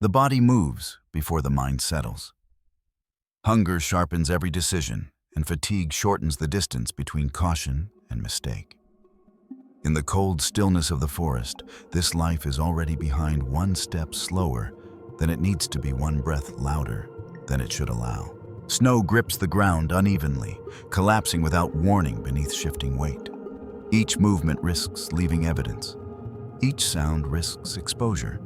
The body moves before the mind settles. Hunger sharpens every decision, and fatigue shortens the distance between caution and mistake. In the cold stillness of the forest, this life is already behind one step slower than it needs to be, one breath louder than it should allow. Snow grips the ground unevenly, collapsing without warning beneath shifting weight. Each movement risks leaving evidence. Each sound risks exposure.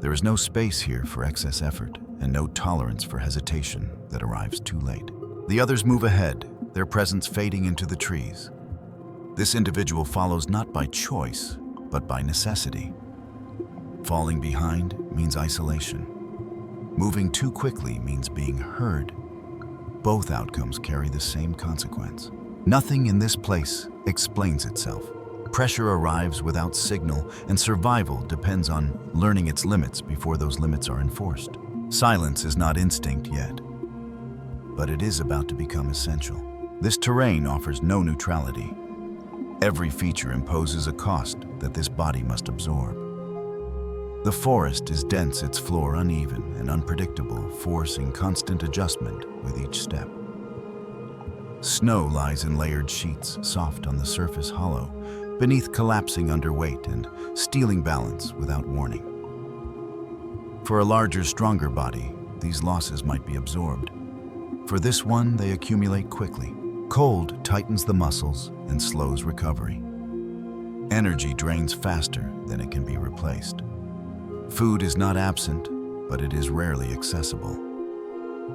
There is no space here for excess effort, and no tolerance for hesitation that arrives too late. The others move ahead, their presence fading into the trees. This individual follows not by choice, but by necessity. Falling behind means isolation. Moving too quickly means being heard. Both outcomes carry the same consequence. Nothing in this place explains itself. Pressure arrives without signal, and survival depends on learning its limits before those limits are enforced. Silence is not instinct yet, but it is about to become essential. This terrain offers no neutrality. Every feature imposes a cost that this body must absorb. The forest is dense, its floor uneven and unpredictable, forcing constant adjustment with each step. Snow lies in layered sheets, soft on the surface, hollow beneath, collapsing under weight and stealing balance without warning. For a larger, stronger body, these losses might be absorbed. For this one, they accumulate quickly. Cold tightens the muscles and slows recovery. Energy drains faster than it can be replaced. Food is not absent, but it is rarely accessible.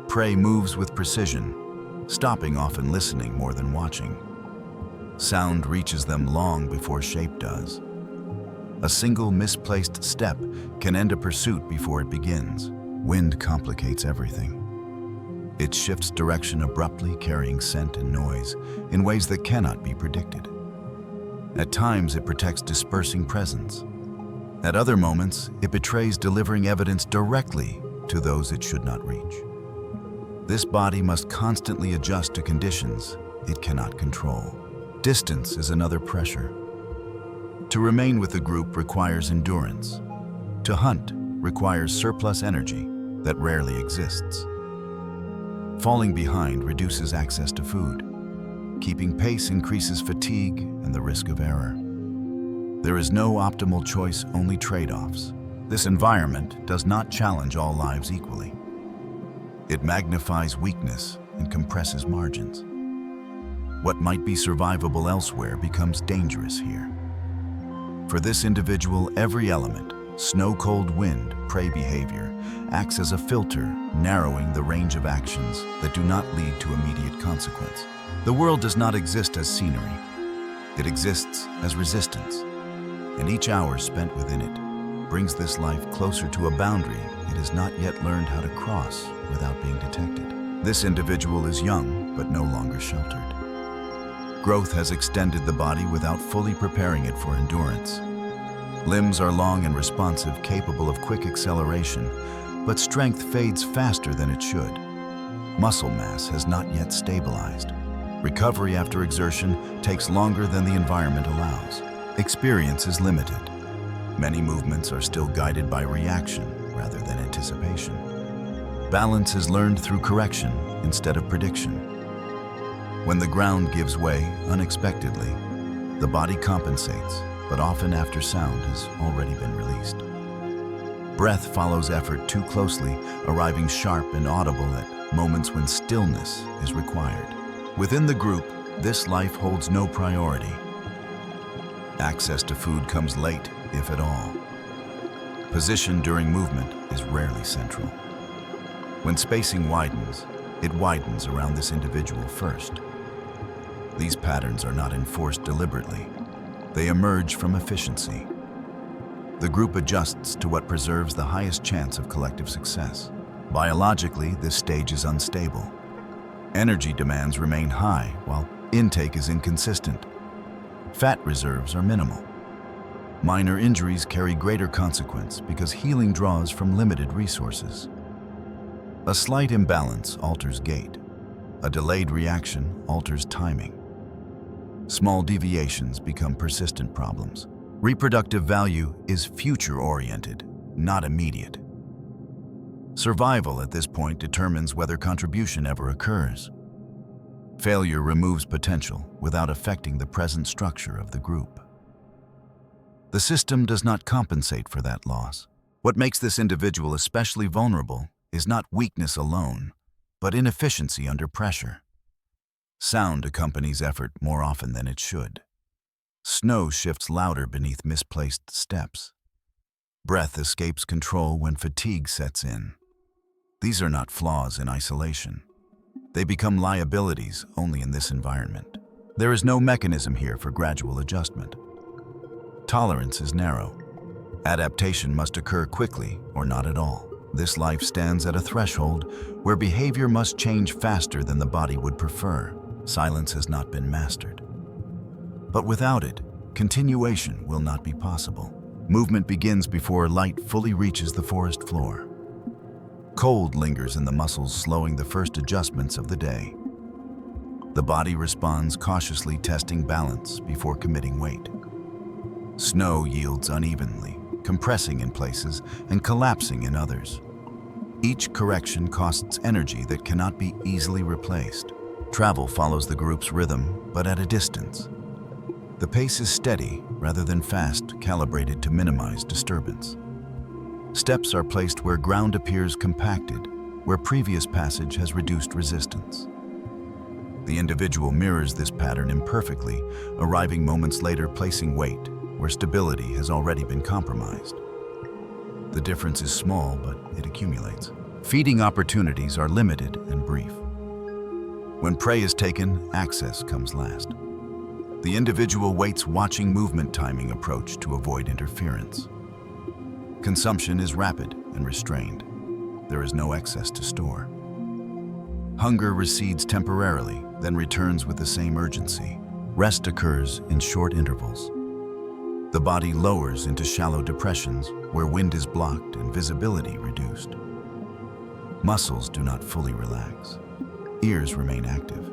Prey moves with precision, stopping, often listening more than watching. Sound reaches them long before shape does. A single misplaced step can end a pursuit before it begins. Wind complicates everything. It shifts direction abruptly, carrying scent and noise in ways that cannot be predicted. At times, it protects dispersing presence. At other moments, it betrays, delivering evidence directly to those it should not reach. This body must constantly adjust to conditions it cannot control. Distance is another pressure. To remain with the group requires endurance. To hunt requires surplus energy that rarely exists. Falling behind reduces access to food. Keeping pace increases fatigue and the risk of error. There is no optimal choice, only trade-offs. This environment does not challenge all lives equally. It magnifies weakness and compresses margins. What might be survivable elsewhere becomes dangerous here. For this individual, every element, snow-cold wind, prey behavior, acts as a filter, narrowing the range of actions that do not lead to immediate consequence. The world does not exist as scenery. It exists as resistance, and each hour spent within it brings this life closer to a boundary it has not yet learned how to cross without being detected. This individual is young, but no longer sheltered. Growth has extended the body without fully preparing it for endurance. Limbs are long and responsive, capable of quick acceleration, but strength fades faster than it should. Muscle mass has not yet stabilized. Recovery after exertion takes longer than the environment allows. Experience is limited. Many movements are still guided by reaction rather than anticipation. Balance is learned through correction instead of prediction. When the ground gives way unexpectedly, the body compensates, but often after sound has already been released. Breath follows effort too closely, arriving sharp and audible at moments when stillness is required. Within the group, this life holds no priority. Access to food comes late, if at all. Position during movement is rarely central. When spacing widens, it widens around this individual first. These patterns are not enforced deliberately. They emerge from efficiency. The group adjusts to what preserves the highest chance of collective success. Biologically, this stage is unstable. Energy demands remain high, while intake is inconsistent. Fat reserves are minimal. Minor injuries carry greater consequence because healing draws from limited resources. A slight imbalance alters gait. A delayed reaction alters timing. Small deviations become persistent problems. Reproductive value is future-oriented, not immediate. Survival at this point determines whether contribution ever occurs. Failure removes potential without affecting the present structure of the group. The system does not compensate for that loss. What makes this individual especially vulnerable is not weakness alone, but inefficiency under pressure. Sound accompanies effort more often than it should. Snow shifts louder beneath misplaced steps. Breath escapes control when fatigue sets in. These are not flaws in isolation. They become liabilities only in this environment. There is no mechanism here for gradual adjustment. Tolerance is narrow. Adaptation must occur quickly or not at all. This life stands at a threshold where behavior must change faster than the body would prefer. Silence has not been mastered. But without it, continuation will not be possible. Movement begins before light fully reaches the forest floor. Cold lingers in the muscles, slowing the first adjustments of the day. The body responds, cautiously testing balance before committing weight. Snow yields unevenly, compressing in places and collapsing in others. Each correction costs energy that cannot be easily replaced. Travel follows the group's rhythm, but at a distance. The pace is steady rather than fast, calibrated to minimize disturbance. Steps are placed where ground appears compacted, where previous passage has reduced resistance. The individual mirrors this pattern imperfectly, arriving moments later placing weight where stability has already been compromised. The difference is small, but it accumulates. Feeding opportunities are limited and brief. When prey is taken, access comes last. The individual waits, watching movement timing approach to avoid interference. Consumption is rapid and restrained. There is no excess to store. Hunger recedes temporarily, then returns with the same urgency. Rest occurs in short intervals. The body lowers into shallow depressions where wind is blocked and visibility reduced. Muscles do not fully relax. Ears remain active.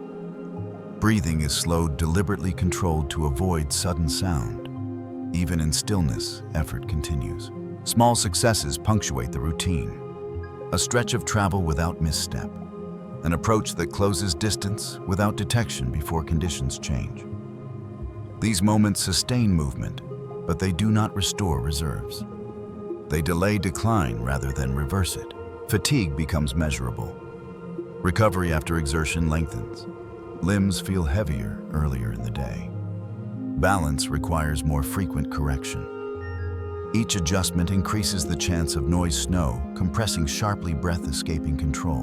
Breathing is slowed, deliberately controlled to avoid sudden sound. Even in stillness, effort continues. Small successes punctuate the routine. A stretch of travel without misstep. An approach that closes distance without detection before conditions change. These moments sustain movement, but they do not restore reserves. They delay decline rather than reverse it. Fatigue becomes measurable. Recovery after exertion lengthens. Limbs feel heavier earlier in the day. Balance requires more frequent correction. Each adjustment increases the chance of noise snow, compressing sharply, breath escaping control.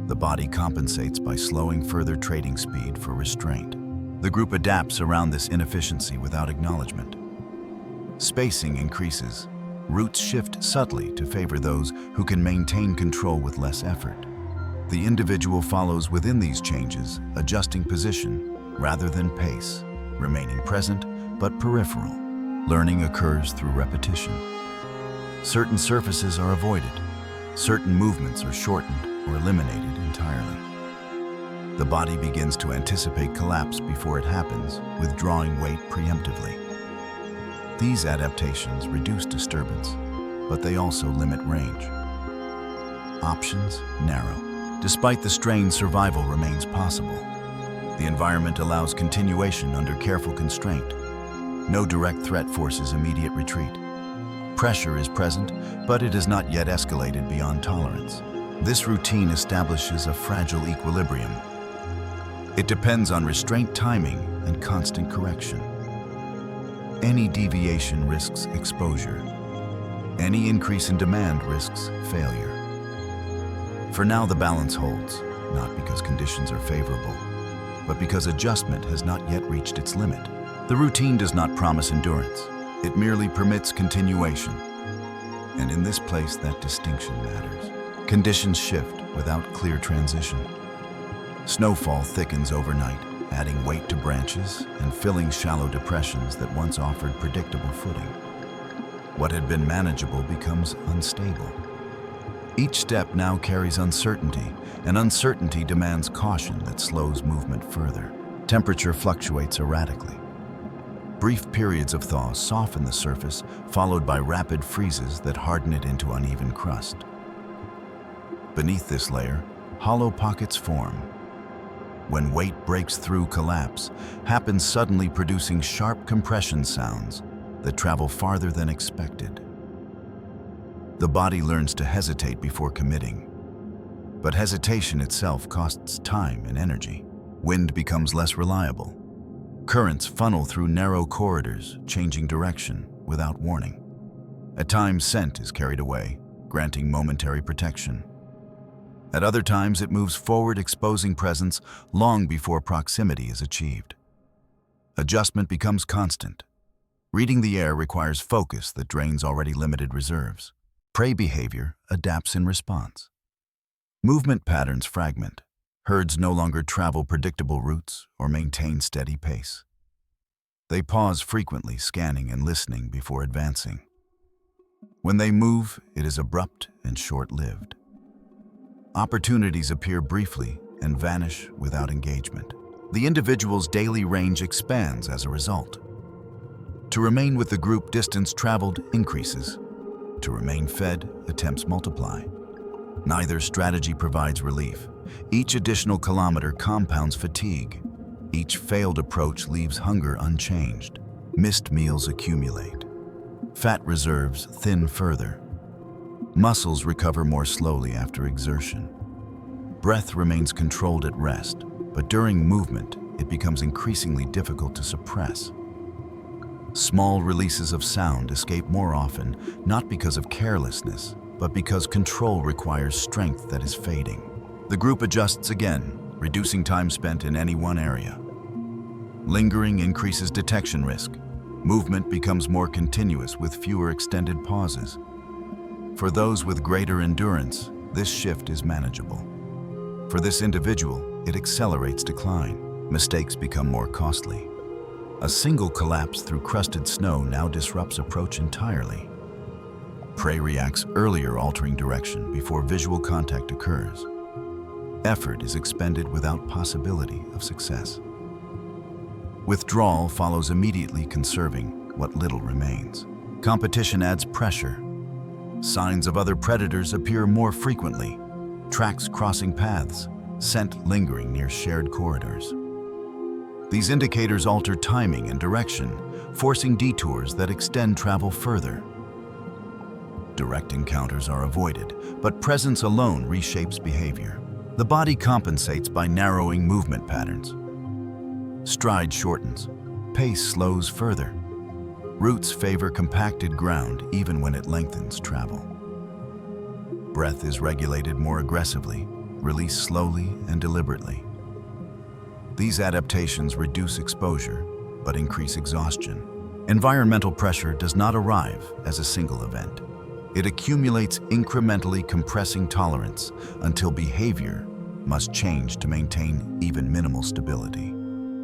The body compensates by slowing, further trading speed for restraint. The group adapts around this inefficiency without acknowledgement. Spacing increases. Routes shift subtly to favor those who can maintain control with less effort. The individual follows within these changes, adjusting position rather than pace, remaining present but peripheral. Learning occurs through repetition. Certain surfaces are avoided. Certain movements are shortened or eliminated entirely. The body begins to anticipate collapse before it happens, withdrawing weight preemptively. These adaptations reduce disturbance, but they also limit range. Options narrow. Despite the strain, survival remains possible. The environment allows continuation under careful constraint. No direct threat forces immediate retreat. Pressure is present, but it has not yet escalated beyond tolerance. This routine establishes a fragile equilibrium. It depends on restraint timing and constant correction. Any deviation risks exposure. Any increase in demand risks failure. For now, the balance holds, not because conditions are favorable, but because adjustment has not yet reached its limit. The routine does not promise endurance. It merely permits continuation. And in this place, that distinction matters. Conditions shift without clear transition. Snowfall thickens overnight, adding weight to branches and filling shallow depressions that once offered predictable footing. What had been manageable becomes unstable. Each step now carries uncertainty, and uncertainty demands caution that slows movement further. Temperature fluctuates erratically. Brief periods of thaw soften the surface, followed by rapid freezes that harden it into uneven crust. Beneath this layer, hollow pockets form. When weight breaks through collapse, happens suddenly, producing sharp compression sounds that travel farther than expected. The body learns to hesitate before committing, but hesitation itself costs time and energy. Wind becomes less reliable. Currents funnel through narrow corridors, changing direction without warning. At times, scent is carried away, granting momentary protection. At other times, it moves forward, exposing presence long before proximity is achieved. Adjustment becomes constant. Reading the air requires focus that drains already limited reserves. Prey behavior adapts in response. Movement patterns fragment. Herds no longer travel predictable routes or maintain steady pace. They pause frequently, scanning and listening before advancing. When they move, it is abrupt and short-lived. Opportunities appear briefly and vanish without engagement. The individual's daily range expands as a result. To remain with the group, distance traveled increases. To remain fed, attempts multiply. Neither strategy provides relief. Each additional kilometer compounds fatigue. Each failed approach leaves hunger unchanged. Missed meals accumulate. Fat reserves thin further. Muscles recover more slowly after exertion. Breath remains controlled at rest, but during movement, it becomes increasingly difficult to suppress. Small releases of sound escape more often, not because of carelessness, but because control requires strength that is fading. The group adjusts again, reducing time spent in any one area. Lingering increases detection risk. Movement becomes more continuous with fewer extended pauses. For those with greater endurance, this shift is manageable. For this individual, it accelerates decline. Mistakes become more costly. A single collapse through crusted snow now disrupts approach entirely. Prey reacts earlier, altering direction before visual contact occurs. Effort is expended without possibility of success. Withdrawal follows immediately, conserving what little remains. Competition adds pressure. Signs of other predators appear more frequently. Tracks crossing paths, scent lingering near shared corridors. These indicators alter timing and direction, forcing detours that extend travel further. Direct encounters are avoided, but presence alone reshapes behavior. The body compensates by narrowing movement patterns. Stride shortens, pace slows further. Roots favor compacted ground even when it lengthens travel. Breath is regulated more aggressively, released slowly and deliberately. These adaptations reduce exposure, but increase exhaustion. Environmental pressure does not arrive as a single event. It accumulates incrementally, compressing tolerance until behavior must change to maintain even minimal stability.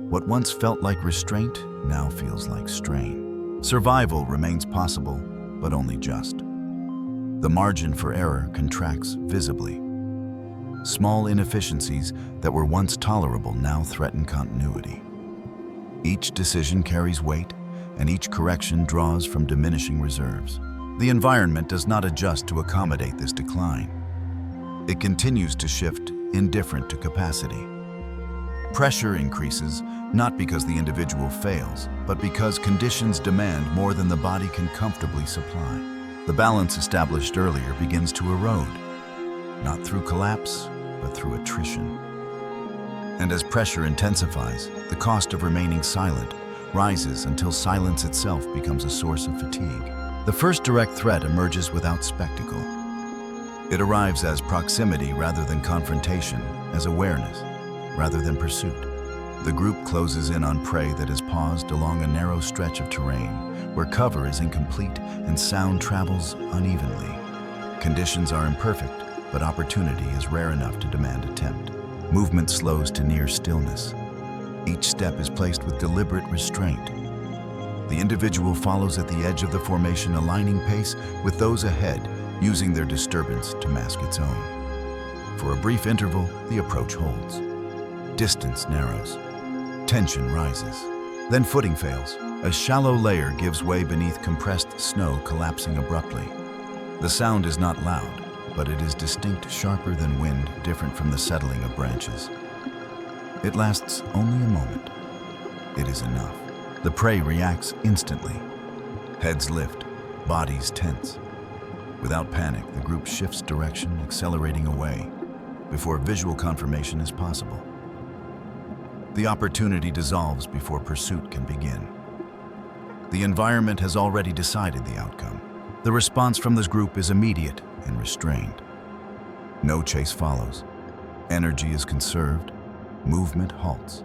What once felt like restraint now feels like strain. Survival remains possible, but only just. The margin for error contracts visibly. Small inefficiencies that were once tolerable now threaten continuity. Each decision carries weight, and each correction draws from diminishing reserves. The environment does not adjust to accommodate this decline. It continues to shift, indifferent to capacity. Pressure increases, not because the individual fails, but because conditions demand more than the body can comfortably supply. The balance established earlier begins to erode, not through collapse, but through attrition. And as pressure intensifies, the cost of remaining silent rises until silence itself becomes a source of fatigue. The first direct threat emerges without spectacle. It arrives as proximity rather than confrontation, as awareness rather than pursuit. The group closes in on prey that has paused along a narrow stretch of terrain where cover is incomplete and sound travels unevenly. Conditions are imperfect, but opportunity is rare enough to demand attempt. Movement slows to near stillness. Each step is placed with deliberate restraint. The individual follows at the edge of the formation, aligning pace with those ahead, using their disturbance to mask its own. For a brief interval, the approach holds. Distance narrows. Tension rises. Then footing fails. A shallow layer gives way beneath compressed snow, collapsing abruptly. The sound is not loud, but it is distinct, sharper than wind, different from the settling of branches. It lasts only a moment. It is enough. The prey reacts instantly. Heads lift, bodies tense. Without panic, the group shifts direction, accelerating away, before visual confirmation is possible. The opportunity dissolves before pursuit can begin. The environment has already decided the outcome. The response from this group is immediate and restrained. No chase follows. Energy is conserved. Movement halts.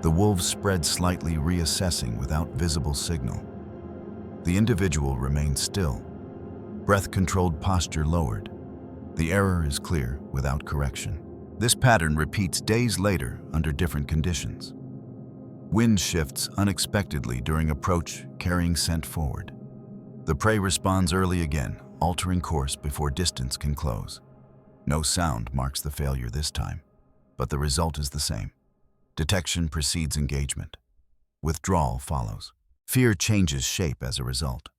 The wolves spread slightly, reassessing without visible signal. The individual remains still. Breath-controlled posture lowered. The error is clear without correction. This pattern repeats days later under different conditions. Wind shifts unexpectedly during approach, carrying scent forward. The prey responds early again, altering course before distance can close. No sound marks the failure this time, but the result is the same. Detection precedes engagement. Withdrawal follows. Fear changes shape as a result.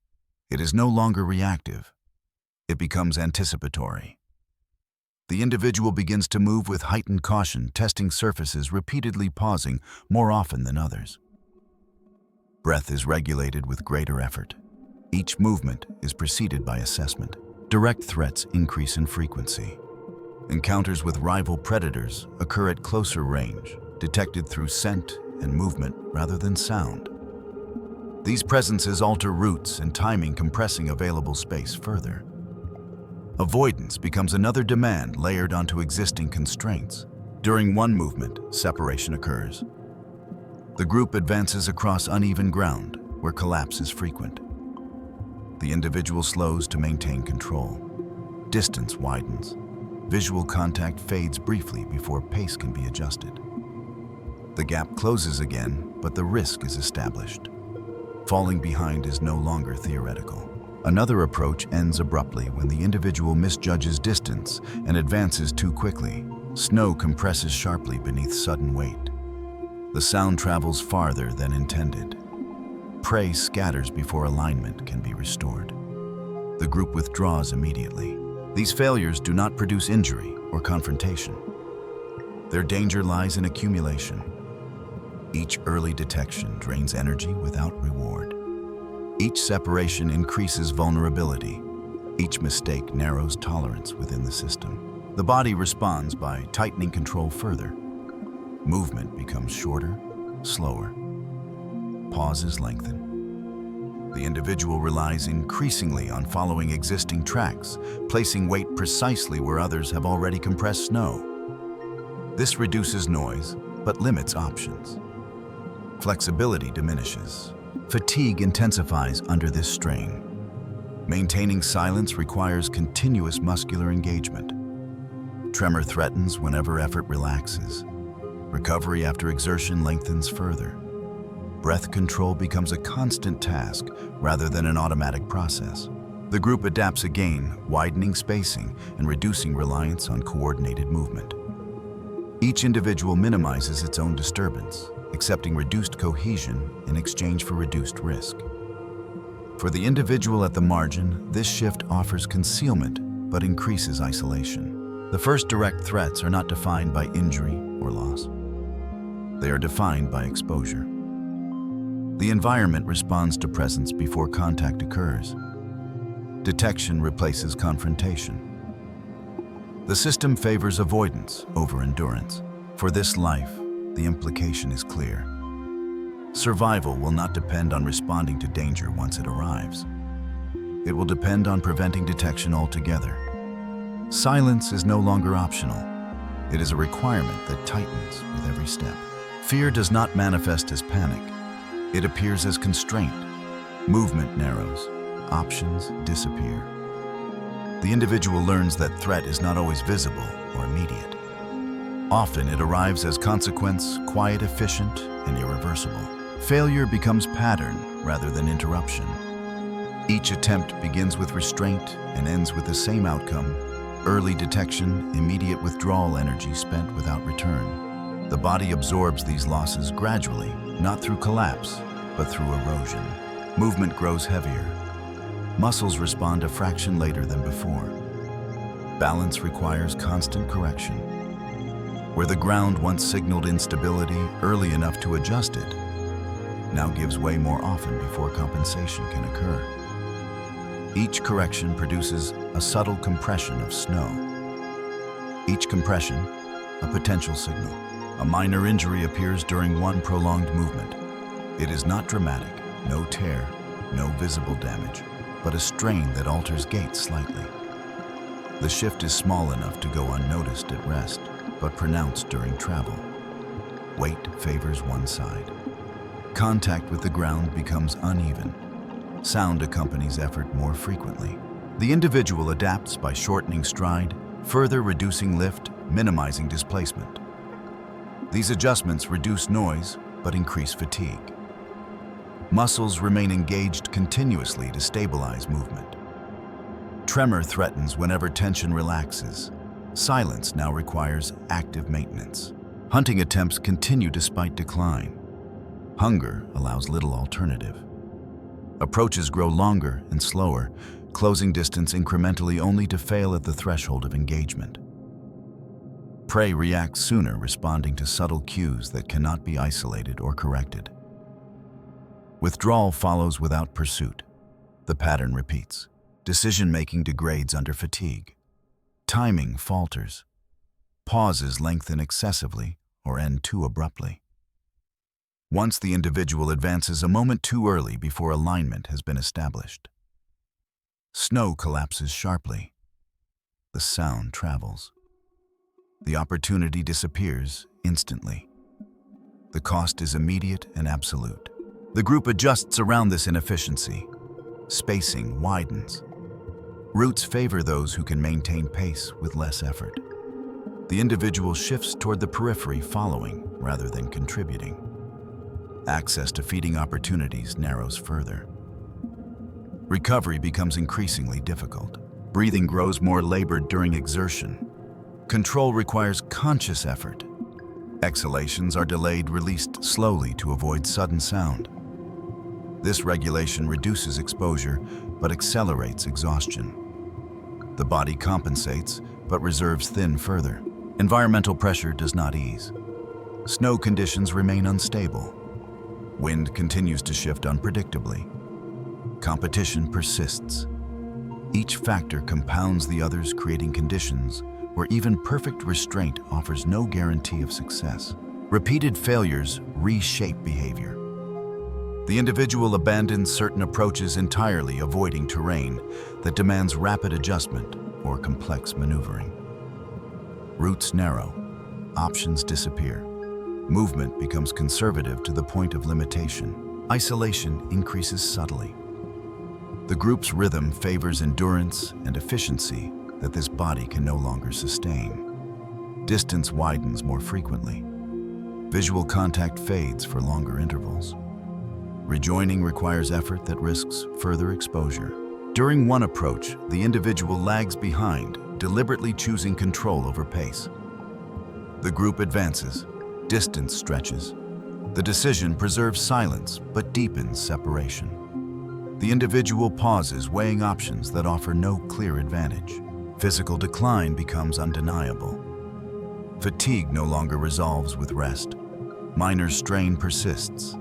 It is no longer reactive. It becomes anticipatory. The individual begins to move with heightened caution, testing surfaces, repeatedly pausing more often than others. Breath is regulated with greater effort. Each movement is preceded by assessment. Direct threats increase in frequency. Encounters with rival predators occur at closer range, detected through scent and movement rather than sound. These presences alter routes and timing, compressing available space further. Avoidance becomes another demand layered onto existing constraints. During one movement, separation occurs. The group advances across uneven ground, where collapse is frequent. The individual slows to maintain control. Distance widens. Visual contact fades briefly before pace can be adjusted. The gap closes again, but the risk is established. Falling behind is no longer theoretical. Another approach ends abruptly when the individual misjudges distance and advances too quickly. Snow compresses sharply beneath sudden weight. The sound travels farther than intended. Prey scatters before alignment can be restored. The group withdraws immediately. These failures do not produce injury or confrontation. Their danger lies in accumulation. Each early detection drains energy without reward. Each separation increases vulnerability. Each mistake narrows tolerance within the system. The body responds by tightening control further. Movement becomes shorter, slower. Pauses lengthen. The individual relies increasingly on following existing tracks, placing weight precisely where others have already compressed snow. This reduces noise, but limits options. Flexibility diminishes. Fatigue intensifies under this strain. Maintaining silence requires continuous muscular engagement. Tremor threatens whenever effort relaxes. Recovery after exertion lengthens further. Breath control becomes a constant task rather than an automatic process. The group adapts again, widening spacing and reducing reliance on coordinated movement. Each individual minimizes its own disturbance, accepting reduced cohesion in exchange for reduced risk. For the individual at the margin, this shift offers concealment but increases isolation. The first direct threats are not defined by injury or loss. They are defined by exposure. The environment responds to presence before contact occurs. Detection replaces confrontation. The system favors avoidance over endurance. For this life, the implication is clear. Survival will not depend on responding to danger once it arrives. It will depend on preventing detection altogether. Silence is no longer optional. It is a requirement that tightens with every step. Fear does not manifest as panic. It appears as constraint. Movement narrows. Options disappear. The individual learns that threat is not always visible or immediate. Often it arrives as consequence, quiet, efficient, and irreversible. Failure becomes pattern rather than interruption. Each attempt begins with restraint and ends with the same outcome: early detection, immediate withdrawal, energy spent without return. The body absorbs these losses gradually, not through collapse, but through erosion. Movement grows heavier. Muscles respond a fraction later than before. Balance requires constant correction. Where the ground once signaled instability early enough to adjust it, now gives way more often before compensation can occur. Each correction produces a subtle compression of snow. Each compression, a potential signal. A minor injury appears during one prolonged movement. It is not dramatic, no tear, no visible damage, but a strain that alters gait slightly. The shift is small enough to go unnoticed at rest, but pronounced during travel. Weight favors one side. Contact with the ground becomes uneven. Sound accompanies effort more frequently. The individual adapts by shortening stride, further reducing lift, minimizing displacement. These adjustments reduce noise, but increase fatigue. Muscles remain engaged continuously to stabilize movement. Tremor threatens whenever tension relaxes. Silence now requires active maintenance. Hunting attempts continue despite decline. Hunger allows little alternative. Approaches grow longer and slower, closing distance incrementally only to fail at the threshold of engagement. Prey reacts sooner, responding to subtle cues that cannot be isolated or corrected. Withdrawal follows without pursuit. The pattern repeats. Decision-making degrades under fatigue. Timing falters. Pauses lengthen excessively or end too abruptly. Once the individual advances a moment too early before alignment has been established. Snow collapses sharply. The sound travels. The opportunity disappears instantly. The cost is immediate and absolute. The group adjusts around this inefficiency. Spacing widens. Routes favor those who can maintain pace with less effort. The individual shifts toward the periphery, following rather than contributing. Access to feeding opportunities narrows further. Recovery becomes increasingly difficult. Breathing grows more labored during exertion. Control requires conscious effort. Exhalations are delayed, released slowly to avoid sudden sound. This regulation reduces exposure, but accelerates exhaustion. The body compensates, but reserves thin further. Environmental pressure does not ease. Snow conditions remain unstable. Wind continues to shift unpredictably. Competition persists. Each factor compounds the others, creating conditions where even perfect restraint offers no guarantee of success. Repeated failures reshape behavior. The individual abandons certain approaches entirely, avoiding terrain that demands rapid adjustment or complex maneuvering. Routes narrow, options disappear. Movement becomes conservative to the point of limitation. Isolation increases subtly. The group's rhythm favors endurance and efficiency that this body can no longer sustain. Distance widens more frequently. Visual contact fades for longer intervals. Rejoining requires effort that risks further exposure. During one approach, the individual lags behind, deliberately choosing control over pace. The group advances, distance stretches. The decision preserves silence but deepens separation. The individual pauses, weighing options that offer no clear advantage. Physical decline becomes undeniable. Fatigue no longer resolves with rest. Minor strain persists.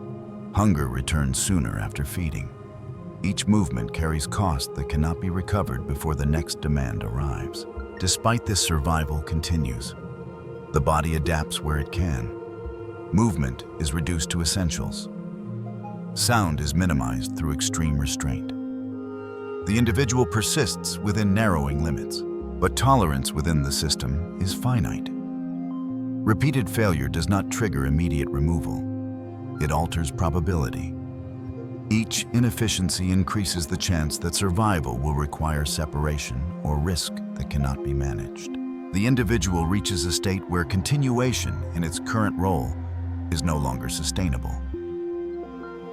Hunger returns sooner after feeding. Each movement carries cost that cannot be recovered before the next demand arrives. Despite this, survival continues. The body adapts where it can. Movement is reduced to essentials. Sound is minimized through extreme restraint. The individual persists within narrowing limits, but tolerance within the system is finite. Repeated failure does not trigger immediate removal. It alters probability. Each inefficiency increases the chance that survival will require separation or risk that cannot be managed. The individual reaches a state where continuation in its current role is no longer sustainable.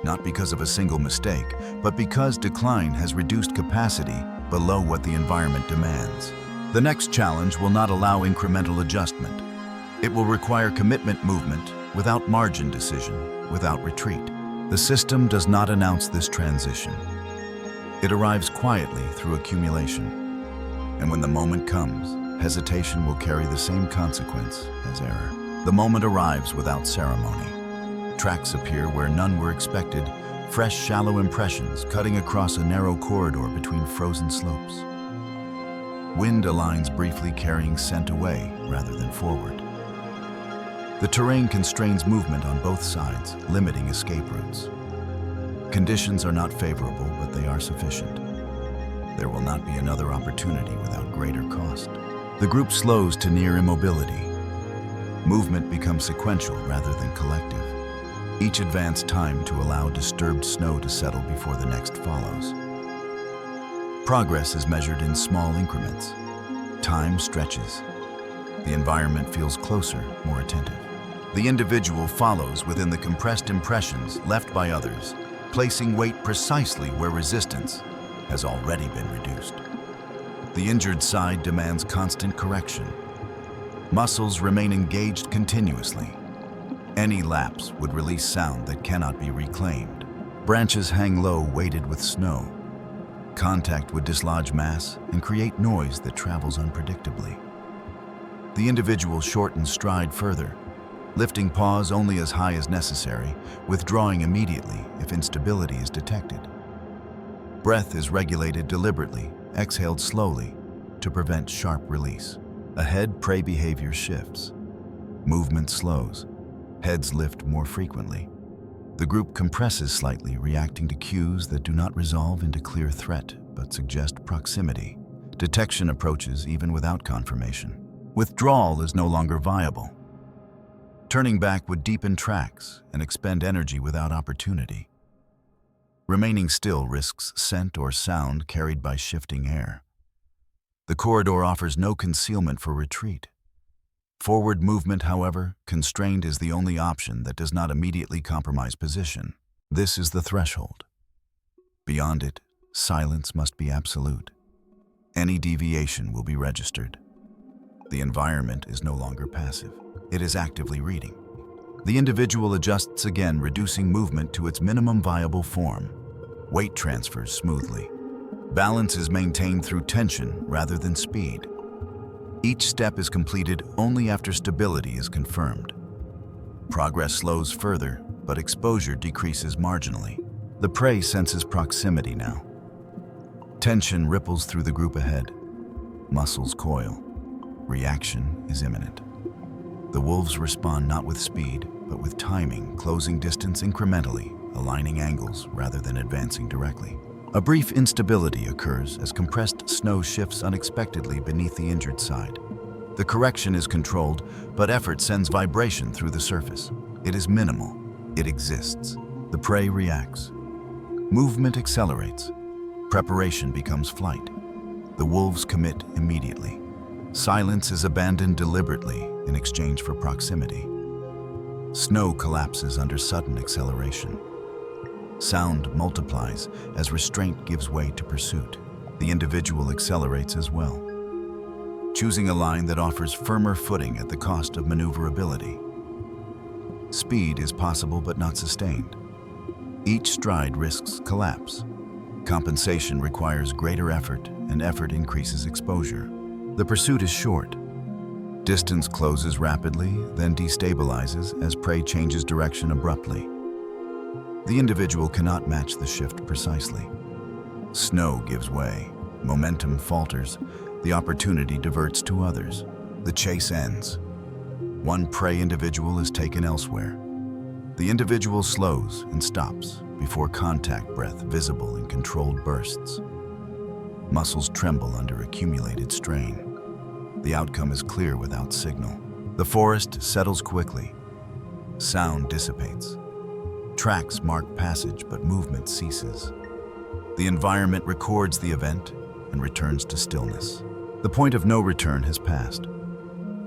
Not because of a single mistake, but because decline has reduced capacity below what the environment demands. The next challenge will not allow incremental adjustment. It will require commitment movement without margin decision, without retreat. The system does not announce this transition. It arrives quietly through accumulation. And when the moment comes, hesitation will carry the same consequence as error. The moment arrives without ceremony. Tracks appear where none were expected, fresh, shallow impressions cutting across a narrow corridor between frozen slopes. Wind aligns briefly, carrying scent away rather than forward. The terrain constrains movement on both sides, limiting escape routes. Conditions are not favorable, but they are sufficient. There will not be another opportunity without greater cost. The group slows to near immobility. Movement becomes sequential rather than collective. Each advanced time to allow disturbed snow to settle before the next follows. Progress is measured in small increments. Time stretches. The environment feels closer, more attentive. The individual follows within the compressed impressions left by others, placing weight precisely where resistance has already been reduced. The injured side demands constant correction. Muscles remain engaged continuously. Any lapse would release sound that cannot be reclaimed. Branches hang low, weighted with snow. Contact would dislodge mass and create noise that travels unpredictably. The individual shortens stride further, lifting paws only as high as necessary, withdrawing immediately if instability is detected. Breath is regulated deliberately, exhaled slowly to prevent sharp release. Ahead, prey behavior shifts. Movement slows. Heads lift more frequently. The group compresses slightly, reacting to cues that do not resolve into clear threat, but suggest proximity. Detection approaches even without confirmation. Withdrawal is no longer viable. Turning back would deepen tracks and expend energy without opportunity. Remaining still risks scent or sound carried by shifting air. The corridor offers no concealment for retreat. Forward movement, however, constrained, is the only option that does not immediately compromise position. This is the threshold. Beyond it, silence must be absolute. Any deviation will be registered. The environment is no longer passive. It is actively reading. The individual adjusts again, reducing movement to its minimum viable form. Weight transfers smoothly. Balance is maintained through tension rather than speed. Each step is completed only after stability is confirmed. Progress slows further, but exposure decreases marginally. The prey senses proximity now. Tension ripples through the group ahead. Muscles coil. Reaction is imminent. The wolves respond not with speed, but with timing, closing distance incrementally, aligning angles rather than advancing directly. A brief instability occurs as compressed snow shifts unexpectedly beneath the injured side. The correction is controlled, but effort sends vibration through the surface. It is minimal. It exists. The prey reacts. Movement accelerates. Preparation becomes flight. The wolves commit immediately. Silence is abandoned deliberately in exchange for proximity. Snow collapses under sudden acceleration. Sound multiplies as restraint gives way to pursuit. The individual accelerates as well, choosing a line that offers firmer footing at the cost of maneuverability. Speed is possible but not sustained. Each stride risks collapse. Compensation requires greater effort, and effort increases exposure. The pursuit is short. Distance closes rapidly, then destabilizes as prey changes direction abruptly. The individual cannot match the shift precisely. Snow gives way. Momentum falters. The opportunity diverts to others. The chase ends. One prey individual is taken elsewhere. The individual slows and stops before contact breath visible in controlled bursts. Muscles tremble under accumulated strain. The outcome is clear without signal. The forest settles quickly. Sound dissipates. Tracks mark passage, but movement ceases. The environment records the event and returns to stillness. The point of no return has passed.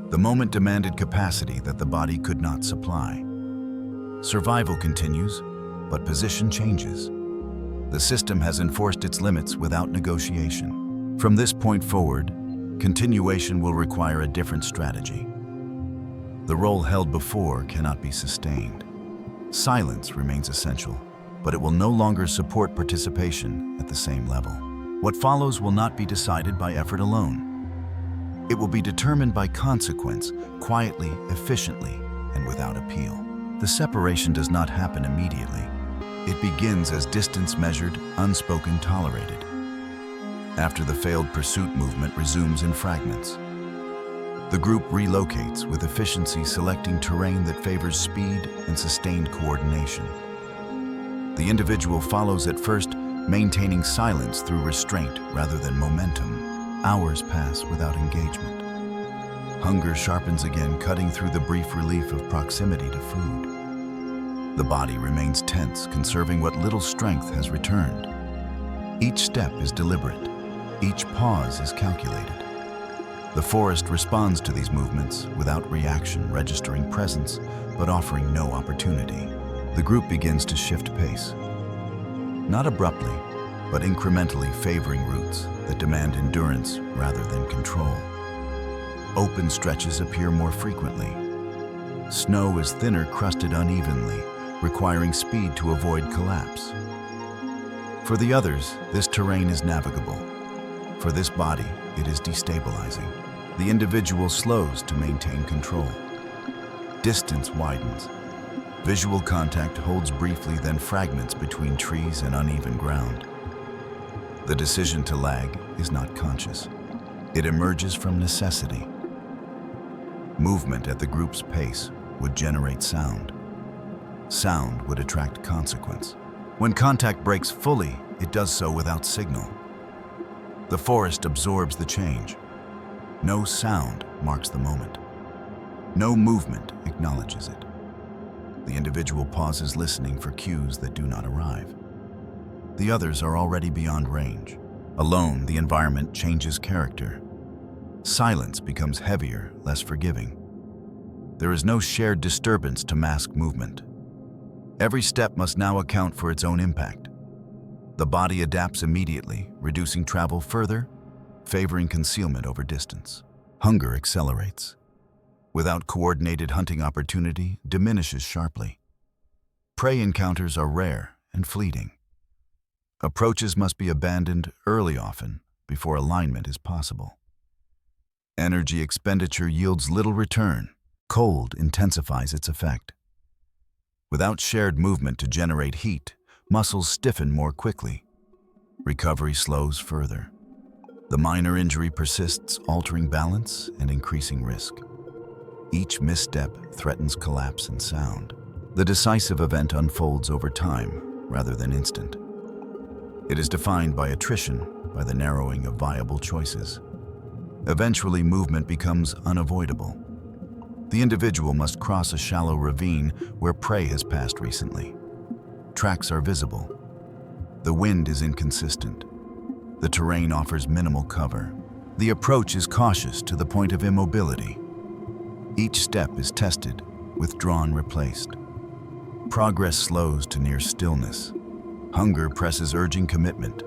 The moment demanded capacity that the body could not supply. Survival continues, but position changes. The system has enforced its limits without negotiation. From this point forward, continuation will require a different strategy. The role held before cannot be sustained. Silence remains essential, but it will no longer support participation at the same level. What follows will not be decided by effort alone. It will be determined by consequence, quietly, efficiently, and without appeal. The separation does not happen immediately. It begins as distance measured, unspoken, tolerated. After the failed pursuit movement resumes in fragments. The group relocates with efficiency, selecting terrain that favors speed and sustained coordination. The individual follows at first, maintaining silence through restraint rather than momentum. Hours pass without engagement. Hunger sharpens again, cutting through the brief relief of proximity to food. The body remains tense, conserving what little strength has returned. Each step is deliberate. Each pause is calculated. The forest responds to these movements without reaction, registering presence but offering no opportunity. The group begins to shift pace. Not abruptly, but incrementally, favoring routes that demand endurance rather than control. Open stretches appear more frequently. Snow is thinner, crusted unevenly, requiring speed to avoid collapse. For the others, this terrain is navigable. For this body, it is destabilizing. The individual slows to maintain control. Distance widens. Visual contact holds briefly, then fragments between trees and uneven ground. The decision to lag is not conscious. It emerges from necessity. Movement at the group's pace would generate sound. Sound would attract consequence. When contact breaks fully, it does so without signal. The forest absorbs the change. No sound marks the moment. No movement acknowledges it. The individual pauses, listening for cues that do not arrive. The others are already beyond range. Alone, the environment changes character. Silence becomes heavier, less forgiving. There is no shared disturbance to mask movement. Every step must now account for its own impact. The body adapts immediately, reducing travel further, favoring concealment over distance. Hunger accelerates. Without coordinated hunting, opportunity diminishes sharply. Prey encounters are rare and fleeting. Approaches must be abandoned early, often, before alignment is possible. Energy expenditure yields little return. Cold intensifies its effect. Without shared movement to generate heat, muscles stiffen more quickly. Recovery slows further. The minor injury persists, altering balance and increasing risk. Each misstep threatens collapse and sound. The decisive event unfolds over time rather than instant. It is defined by attrition, by the narrowing of viable choices. Eventually, movement becomes unavoidable. The individual must cross a shallow ravine where prey has passed recently. Tracks are visible. The wind is inconsistent. The terrain offers minimal cover. The approach is cautious to the point of immobility. Each step is tested, withdrawn, replaced. Progress slows to near stillness. Hunger presses, urging commitment.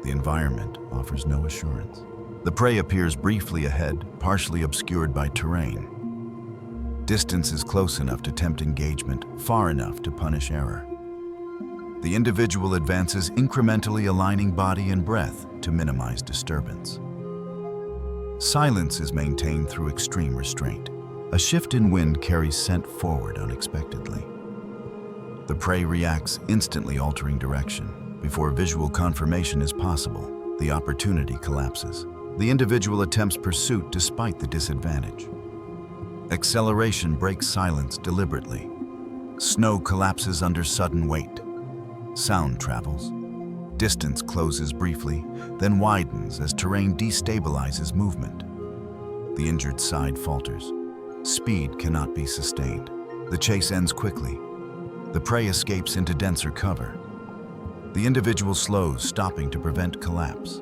The environment offers no assurance. The prey appears briefly ahead, partially obscured by terrain. Distance is close enough to tempt engagement, far enough to punish error. The individual advances, incrementally aligning body and breath to minimize disturbance. Silence is maintained through extreme restraint. A shift in wind carries scent forward unexpectedly. The prey reacts, instantly altering direction. Before visual confirmation is possible, the opportunity collapses. The individual attempts pursuit despite the disadvantage. Acceleration breaks silence deliberately. Snow collapses under sudden weight. Sound travels. Distance closes briefly, then widens as terrain destabilizes movement. The injured side falters. Speed cannot be sustained. The chase ends quickly. The prey escapes into denser cover. The individual slows, stopping to prevent collapse.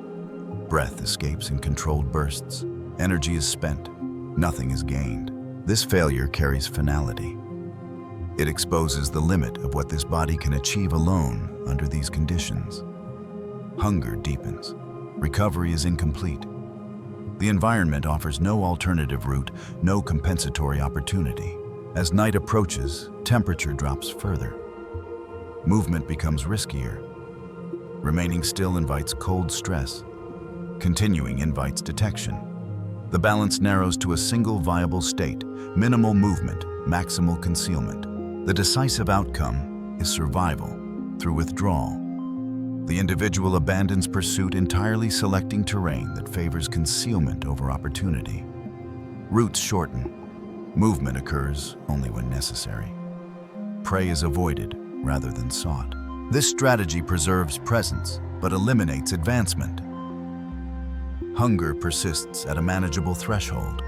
Breath escapes in controlled bursts. Energy is spent. Nothing is gained. This failure carries finality. It exposes the limit of what this body can achieve alone under these conditions. Hunger deepens. Recovery is incomplete. The environment offers no alternative route, no compensatory opportunity. As night approaches, temperature drops further. Movement becomes riskier. Remaining still invites cold stress. Continuing invites detection. The balance narrows to a single viable state: minimal movement, maximal concealment. The decisive outcome is survival through withdrawal. The individual abandons pursuit, entirely selecting terrain that favors concealment over opportunity. Routes shorten. Movement occurs only when necessary. Prey is avoided rather than sought. This strategy preserves presence but eliminates advancement. Hunger persists at a manageable threshold.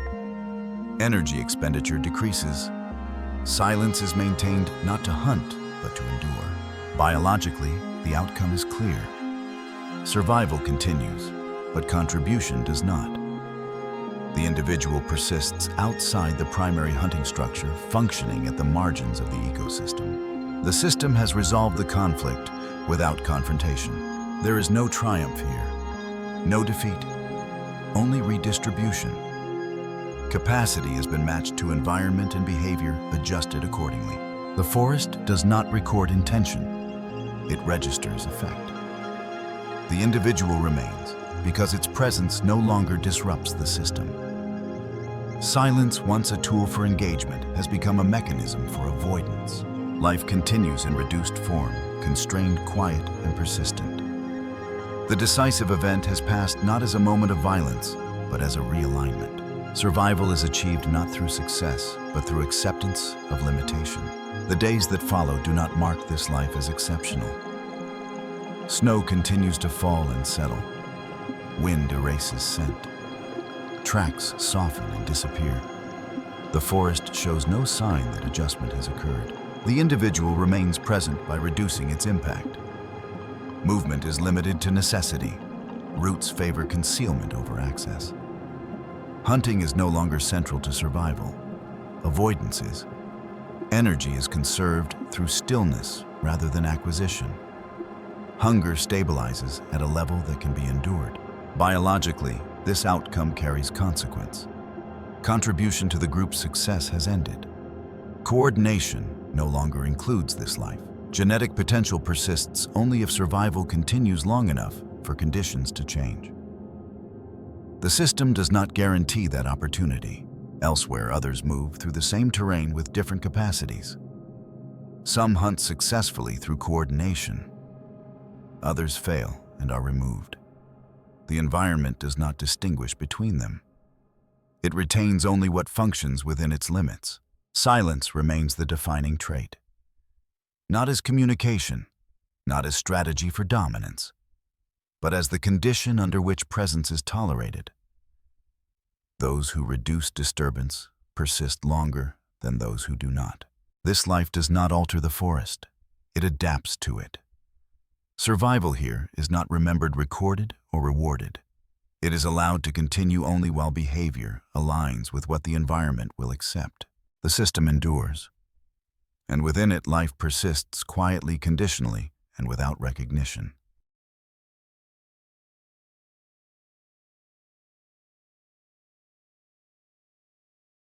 Energy expenditure decreases. Silence is maintained not to hunt, but to endure. Biologically, the outcome is clear. Survival continues, but contribution does not. The individual persists outside the primary hunting structure, functioning at the margins of the ecosystem. The system has resolved the conflict without confrontation. There is no triumph here, no defeat, only redistribution. Capacity has been matched to environment and behavior adjusted accordingly. The forest does not record intention. It registers effect. The individual remains because its presence no longer disrupts the system. Silence, once a tool for engagement, has become a mechanism for avoidance. Life continues in reduced form, constrained, quiet, and persistent. The decisive event has passed not as a moment of violence, but as a realignment. Survival is achieved not through success, but through acceptance of limitation. The days that follow do not mark this life as exceptional. Snow continues to fall and settle. Wind erases scent. Tracks soften and disappear. The forest shows no sign that adjustment has occurred. The individual remains present by reducing its impact. Movement is limited to necessity. Routes favor concealment over access. Hunting is no longer central to survival. Avoidance is. Energy is conserved through stillness rather than acquisition. Hunger stabilizes at a level that can be endured. Biologically, this outcome carries consequence. Contribution to the group's success has ended. Coordination no longer includes this life. Genetic potential persists only if survival continues long enough for conditions to change. The system does not guarantee that opportunity. Elsewhere, others move through the same terrain with different capacities. Some hunt successfully through coordination. Others fail and are removed. The environment does not distinguish between them. It retains only what functions within its limits. Silence remains the defining trait. Not as communication, not as strategy for dominance, but as the condition under which presence is tolerated. Those who reduce disturbance persist longer than those who do not. This life does not alter the forest. It adapts to it. Survival here is not remembered, recorded, or rewarded. It is allowed to continue only while behavior aligns with what the environment will accept. The system endures, and within it life persists quietly, conditionally, and without recognition.